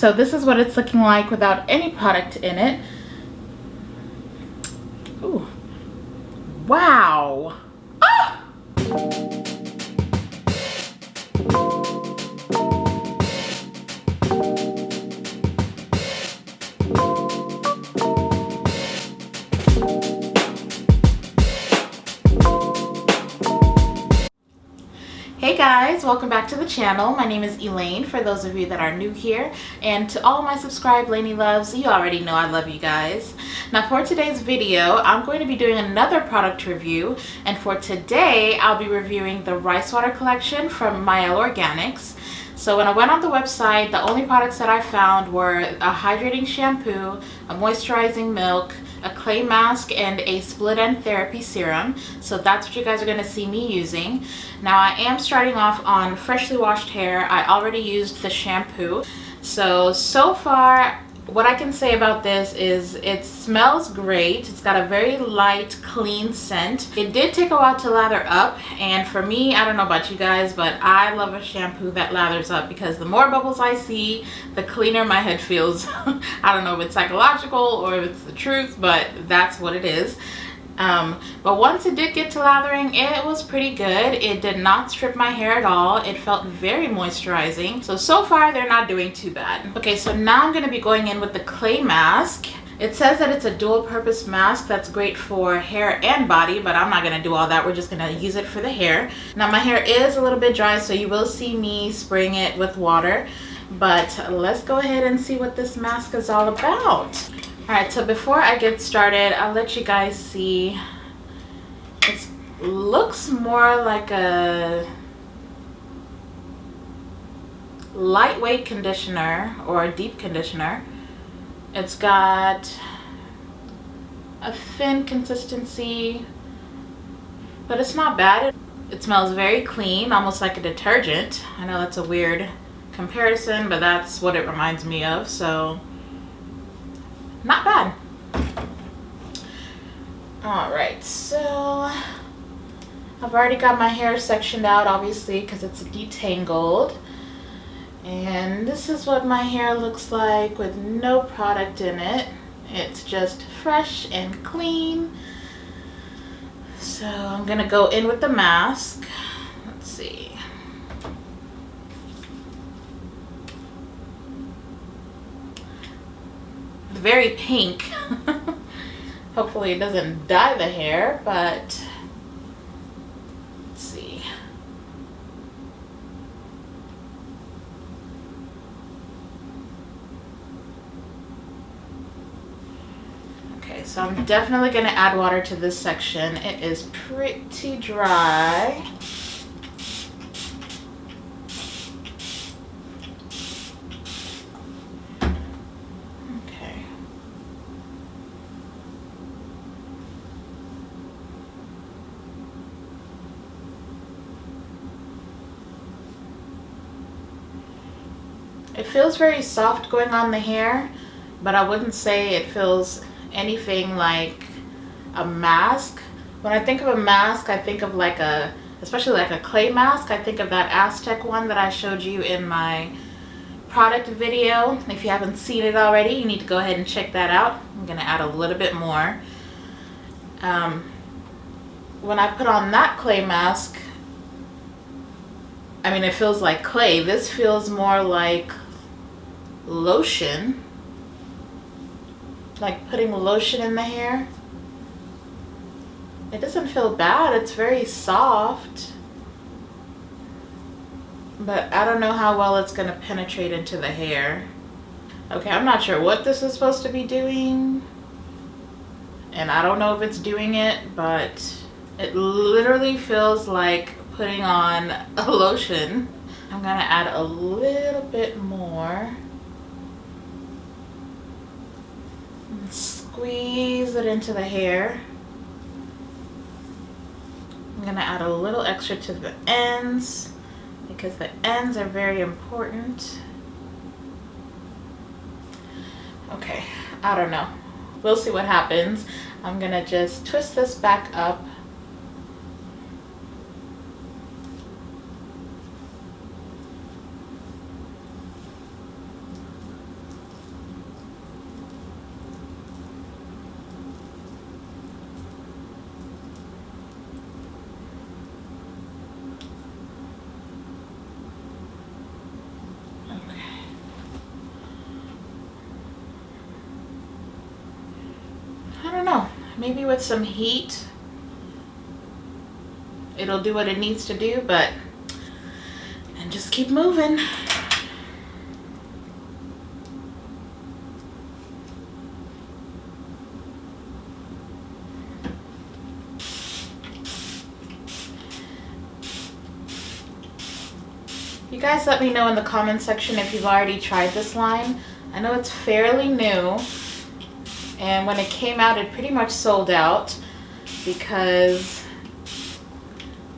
So this is what it's looking like without any product in it. Ooh. Wow. Ah! Hey guys, welcome back to the channel. My name is Elaine, for those of you that are new here, and to all my subscribed Laney loves, you already know I love you guys. Now for today's video, I'm going to be doing another product review, and for today I'll be reviewing the rice water collection from Mielle Organics. So when I went on the website, the only products that I found were a hydrating shampoo, a moisturizing milk, a clay mask, and a split end therapy serum. So that's what you guys are going to see me using. Now I am starting off on freshly washed hair. I already used the shampoo. So far what I can say about this is it smells great. It's got a very light, clean scent. It did take a while to lather up, and for me, I don't know about you guys, but I love a shampoo that lathers up because the more bubbles I see, the cleaner my head feels. I don't know if it's psychological or if it's the truth, but that's what it is. But once it did get to lathering, it was pretty good. It did not strip my hair at all. It felt very moisturizing. So far they're not doing too bad. Okay, so now I'm going to be going in with the clay mask. It says that it's a dual purpose mask that's great for hair and body, but I'm not going to do all that. We're just going to use it for the hair. Now my hair is a little bit dry, so you will see me spraying it with water. But let's go ahead and see what this mask is all about. Alright, so before I get started, I'll let you guys see. It looks more like a lightweight conditioner or a deep conditioner. It's got a thin consistency, but it's not bad. It smells very clean, almost like a detergent. I know that's a weird comparison, but that's what it reminds me of, so not bad. Alright, so I've already got my hair sectioned out, obviously, because it's detangled. And this is what my hair looks like with no product in it. It's just fresh and clean. So I'm gonna go in with the mask. Let's see. Very pink. Hopefully it doesn't dye the hair, but let's see. Okay, so I'm definitely going to add water to this section. It is pretty dry. It feels very soft going on the hair, but I wouldn't say it feels anything like a mask. When I think of a mask, I think of like especially like a clay mask, I think of that Aztec one that I showed you in my product video. If you haven't seen it already, you need to go ahead and check that out. I'm going to add a little bit more. When I put on that clay mask, I mean, it feels like clay. This feels more like lotion, like putting lotion in the hair. It doesn't feel bad. It's very soft, but I don't know how well it's going to penetrate into the hair. Okay, I'm not sure what this is supposed to be doing, and I don't know if it's doing it, but it literally feels like putting on a lotion. I'm gonna add a little bit more. And squeeze it into the hair. I'm gonna add a little extra to the ends because the ends are very important. Okay, I don't know. We'll see what happens. I'm gonna just twist this back up. maybe with some heat it'll do what it needs to do, and just keep moving. You guys let me know in the comment section if you've already tried this line. I know it's fairly new, and when it came out it pretty much sold out because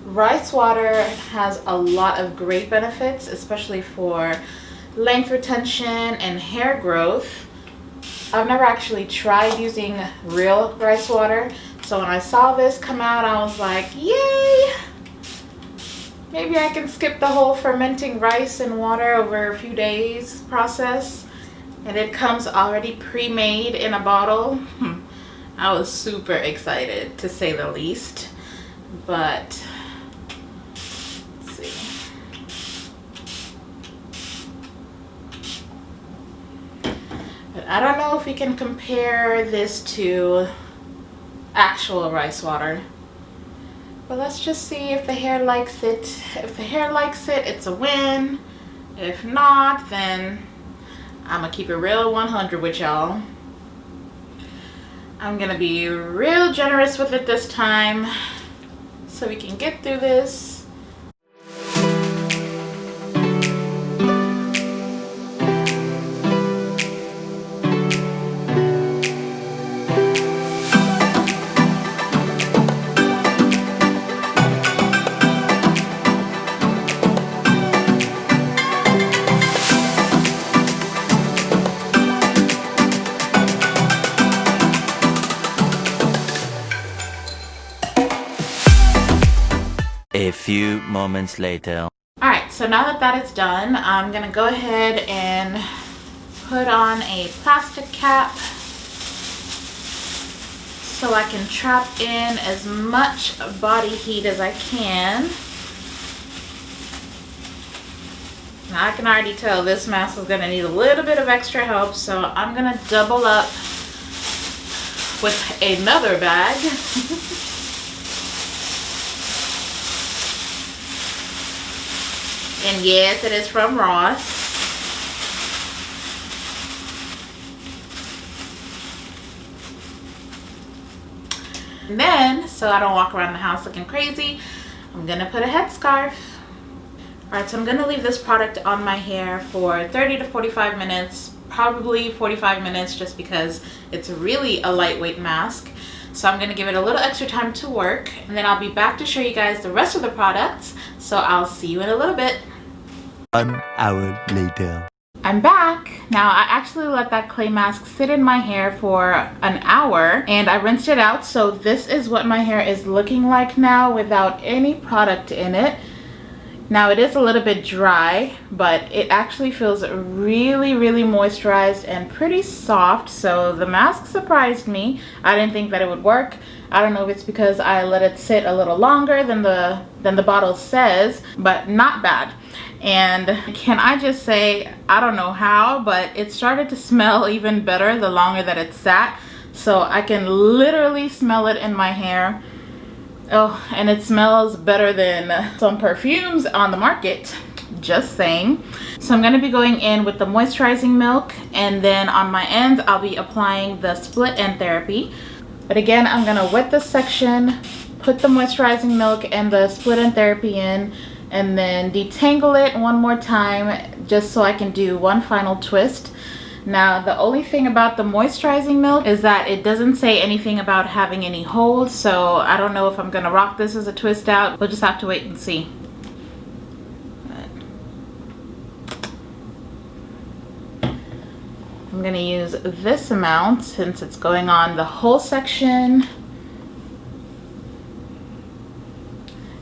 rice water has a lot of great benefits, especially for length retention and hair growth. I've never actually tried using real rice water, so when I saw this come out I was like, yay! Maybe I can skip the whole fermenting rice and water over a few days process. And it comes already pre-made in a bottle. I was super excited, to say the least. But let's see. But I don't know if we can compare this to actual rice water. But let's just see if the hair likes it. If the hair likes it, it's a win. If not, then I'm gonna keep it real 100 with y'all. I'm gonna be real generous with it this time so we can get through this. A few moments later. Alright, so now that that is done, I'm going to go ahead and put on a plastic cap so I can trap in as much body heat as I can. Now I can already tell this mask is going to need a little bit of extra help, so I'm going to double up with another bag. And yes, it is from Ross. And then, so I don't walk around the house looking crazy, I'm gonna put a headscarf. Alright, so I'm gonna leave this product on my hair for 30 to 45 minutes, probably 45 minutes just because it's really a lightweight mask. So I'm gonna give it a little extra time to work, and then I'll be back to show you guys the rest of the products. So I'll see you in a little bit. 1 hour later. I'm back. Now I actually let that clay mask sit in my hair for an hour and I rinsed it out. So this is what my hair is looking like now without any product in it. Now it is a little bit dry, but it actually feels really, really moisturized and pretty soft. So the mask surprised me. I didn't think that it would work. I don't know if it's because I let it sit a little longer than the bottle says, but not bad. And can I just say, I don't know how, but it started to smell even better the longer that it sat. So I can literally smell it in my hair. Oh, and it smells better than some perfumes on the market, just saying. So I'm going to be going in with the moisturizing milk, and then on my ends I'll be applying the split end therapy. But again, I'm going to wet this section, put the moisturizing milk and the split end therapy in, and then detangle it one more time just so I can do one final twist. Now the only thing about the moisturizing milk is that it doesn't say anything about having any hold, so I don't know if I'm gonna rock this as a twist out. We'll just have to wait and see. I'm gonna use this amount since it's going on the whole section.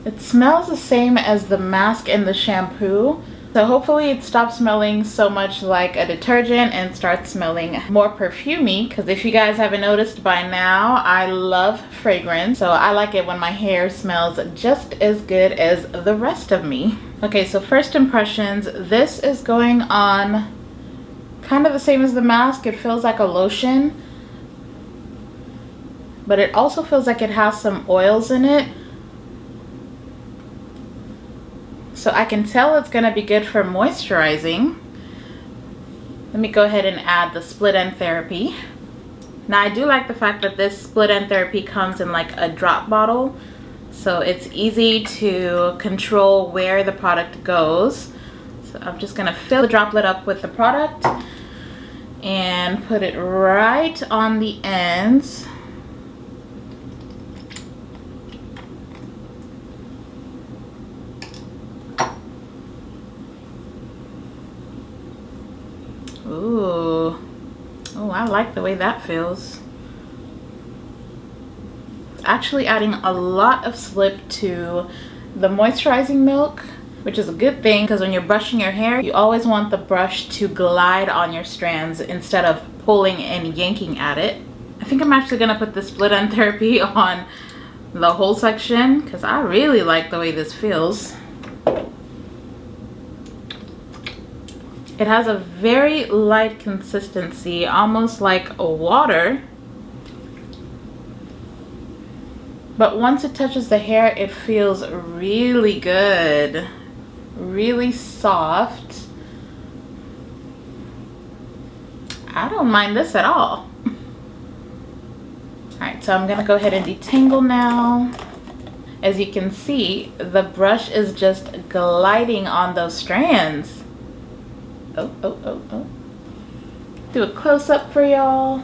It smells the same as the mask and the shampoo. So hopefully it stops smelling so much like a detergent and starts smelling more perfumey, because if you guys haven't noticed by now, I love fragrance. So I like it when my hair smells just as good as the rest of me. Okay, so first impressions, this is going on kind of the same as the mask. It feels like a lotion. but it also feels like it has some oils in it. So I can tell it's gonna be good for moisturizing. Let me go ahead and add the split end therapy. Now I do like the fact that this split end therapy comes in like a drop bottle, so it's easy to control where the product goes. So I'm just gonna fill the droplet up with the product and put it right on the ends. Ooh. Oh, I like the way that feels. It's actually adding a lot of slip to the moisturizing milk, which is a good thing because when you're brushing your hair, you always want the brush to glide on your strands instead of pulling and yanking at it. I think I'm actually gonna put the split end therapy on the whole section because I really like the way this feels. It has a very light consistency, almost like a water. But once it touches the hair, it feels really good. Really soft. I don't mind this at all. Alright, so I'm gonna go ahead and detangle now. As you can see, the brush is just gliding on those strands. Oh. Do a close-up for y'all.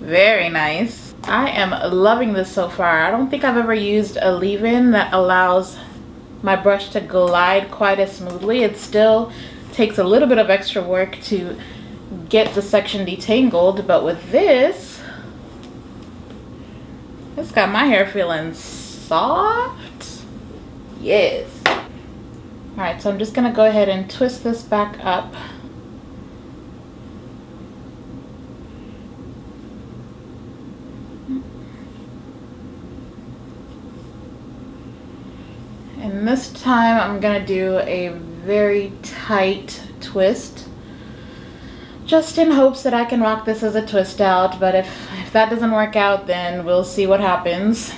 Very nice. I am loving this so far. I don't think I've ever used a leave-in that allows my brush to glide quite as smoothly. It still takes a little bit of extra work to get the section detangled, but with this, it's got my hair feeling soft. Yes. Alright, so I'm just gonna go ahead and twist this back up. And this time I'm gonna do a very tight twist, just in hopes that I can rock this as a twist out, but if that doesn't work out, then we'll see what happens.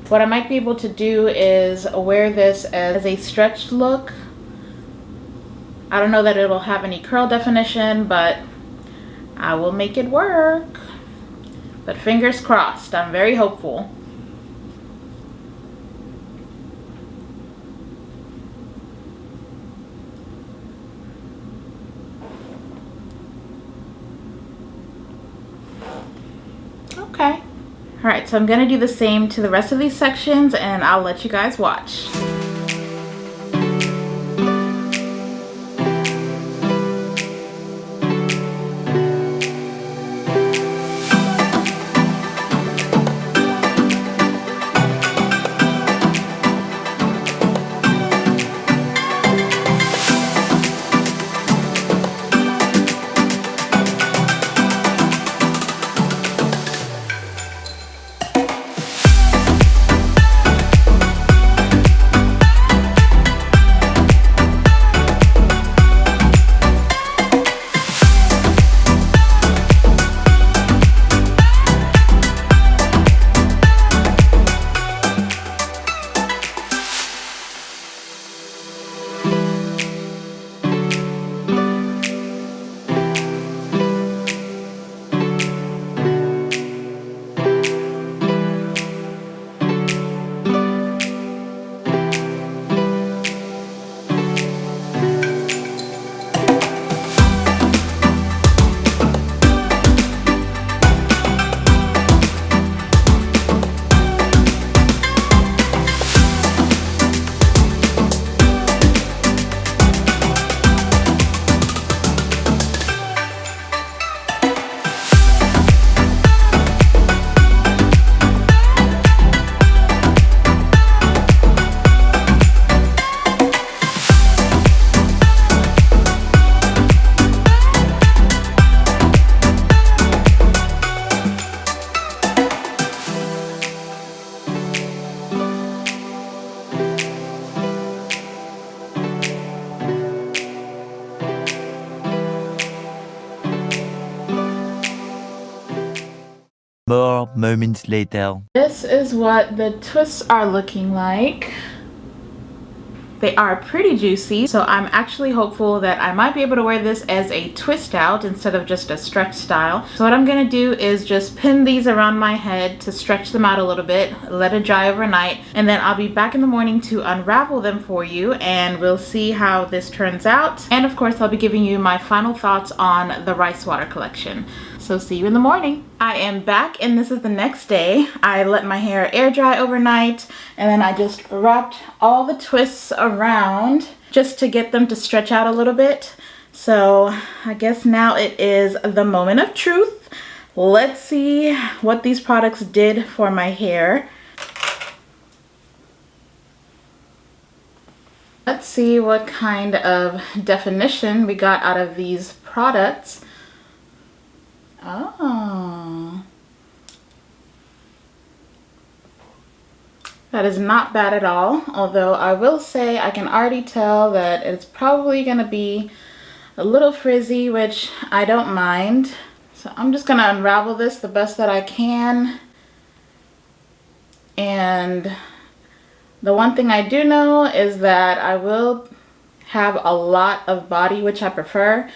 What I might be able to do is wear this as a stretched look. I don't know that it'll have any curl definition, but I will make it work. But fingers crossed, I'm very hopeful. Okay. Alright, so I'm going to do the same to the rest of these sections and I'll let you guys watch. moments later. This is what the twists are looking like. They are pretty juicy, so I'm actually hopeful that I might be able to wear this as a twist out instead of just a stretch style. So what I'm gonna do is just pin these around my head to stretch them out a little bit, let it dry overnight, and then I'll be back in the morning to unravel them for you, and we'll see how this turns out. And of course, I'll be giving you my final thoughts on the rice water collection. So see you in the morning. I am back and this is the next day. I let my hair air dry overnight and then I just wrapped all the twists around just to get them to stretch out a little bit. So I guess now it is the moment of truth. Let's see what these products did for my hair. Let's see what kind of definition we got out of these products. Oh, that is not bad at all, although I will say I can already tell that it's probably going to be a little frizzy, which I don't mind. So I'm just going to unravel this the best that I can. And the one thing I do know is that I will have a lot of body, which I prefer.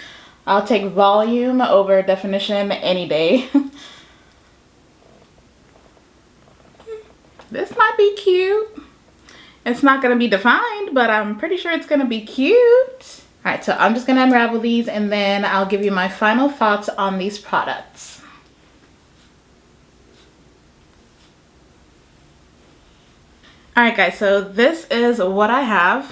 I'll take volume over definition any day. This might be cute. It's not going to be defined, but I'm pretty sure it's going to be cute. Alright, so I'm just going to unravel these and then I'll give you my final thoughts on these products. Alright guys, so this is what I have.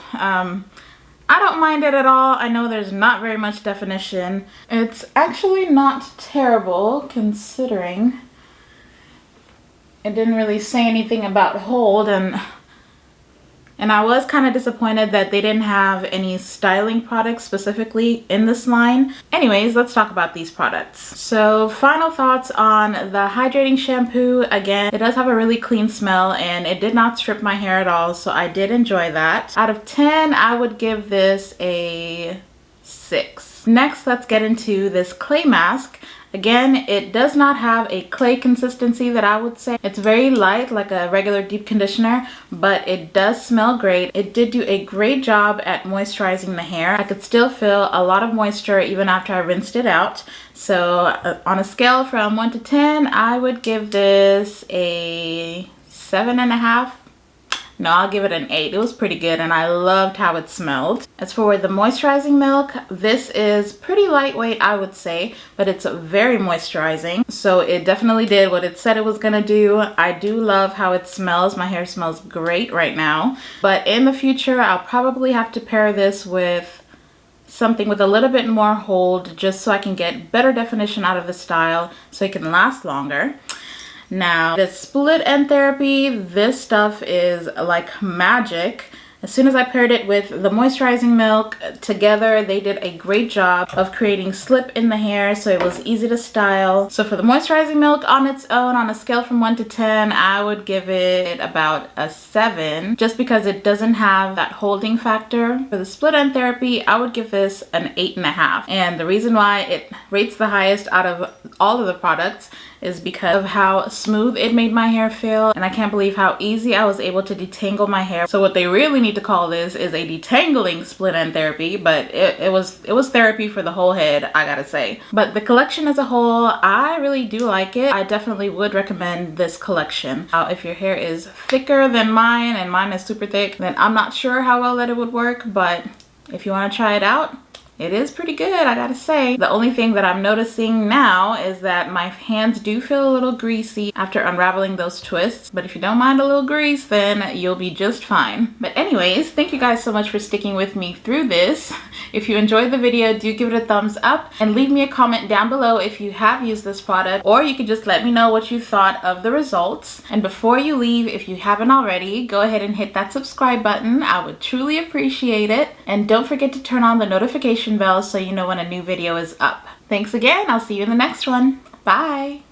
I don't mind it at all. I know there's not very much definition. It's actually not terrible considering it didn't really say anything about hold, and I was kind of disappointed that they didn't have any styling products specifically in this line. Anyways, let's talk about these products. So final thoughts on the hydrating shampoo. Again, it does have a really clean smell and it did not strip my hair at all, so I did enjoy that. Out of 10, I would give this a 6. Next, let's get into this clay mask. Again, it does not have a clay consistency that I would say. It's very light, like a regular deep conditioner, but it does smell great. It did do a great job at moisturizing the hair. I could still feel a lot of moisture even after I rinsed it out. So on a scale from 1 to 10, I would give this a 7.5. No, I'll give it an 8. It was pretty good and I loved how it smelled. As for the moisturizing milk, this is pretty lightweight, I would say, but it's very moisturizing. So it definitely did what it said it was gonna do. I do love how it smells. My hair smells great right now. But in the future, I'll probably have to pair this with something with a little bit more hold just so I can get better definition out of the style so it can last longer. Now, the split end therapy, this stuff is like magic. As soon as I paired it with the moisturizing milk together, they did a great job of creating slip in the hair so it was easy to style. So for the moisturizing milk on its own, on a scale from 1 to 10, I would give it about a 7 just because it doesn't have that holding factor. For the split end therapy, I would give this an 8.5. And the reason why it rates the highest out of all of the products is because of how smooth it made my hair feel, and I can't believe how easy I was able to detangle my hair. So what they really need to call this is a detangling split end therapy, but it was therapy for the whole head, I gotta say. But the collection as a whole, I really do like it. I definitely would recommend this collection. Now, if your hair is thicker than mine and mine is super thick, then I'm not sure how well that it would work, but if you want to try it out, it is pretty good, I gotta say. The only thing that I'm noticing now is that my hands do feel a little greasy after unraveling those twists. But if you don't mind a little grease, then you'll be just fine. But anyways, thank you guys so much for sticking with me through this. If you enjoyed the video, do give it a thumbs up and leave me a comment down below if you have used this product, or you can just let me know what you thought of the results. And before you leave, if you haven't already, go ahead and hit that subscribe button. I would truly appreciate it. And don't forget to turn on the notification bell so you know when a new video is up. Thanks again. I'll see you in the next one. Bye.